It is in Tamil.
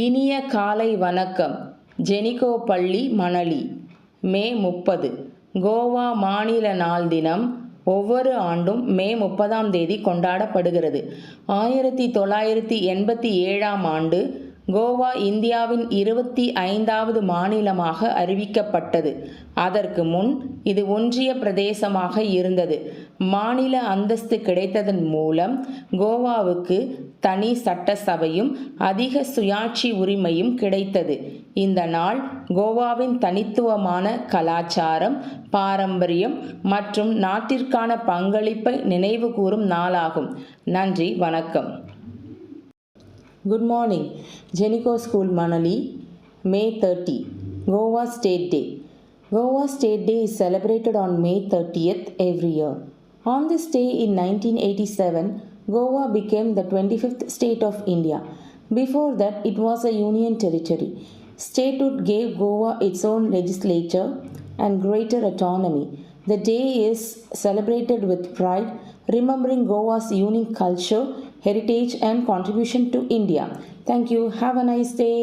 இனிய காலை வணக்கம். ஜெனிகோ பள்ளி மணலி. மே 30 கோவா மாநில நாள் தினம் ஒவ்வொரு ஆண்டும் மே 30ஆம் தேதி கொண்டாடப்படுகிறது. 1987ஆம் ஆண்டு கோவா இந்தியாவின் 25வது மாநிலமாக அறிவிக்கப்பட்டது. அதற்கு முன் இது ஒன்றிய பிரதேசமாக இருந்தது. மாநில அந்தஸ்து கிடைத்ததன் மூலம் கோவாவுக்கு தனி சட்டசபையும் அதிக சுயாட்சி உரிமையும் கிடைத்தது. இந்த நாள் கோவாவின் தனித்துவமான கலாச்சாரம், பாரம்பரியம் மற்றும் நாட்டிற்கான பங்களிப்பை நினைவுகூரும் நாளாகும். நன்றி, வணக்கம். Good morning. Jenico School Manali, May 30, Goa State Day. Goa State Day is celebrated on May 30th every year. On this day in 1987, Goa became the 25th state of India. Before that, it was a union territory. Statehood gave Goa its own legislature and greater autonomy. The day is celebrated with pride, remembering Goa's unique culture, heritage and contribution to India. Thank you. Have a nice day.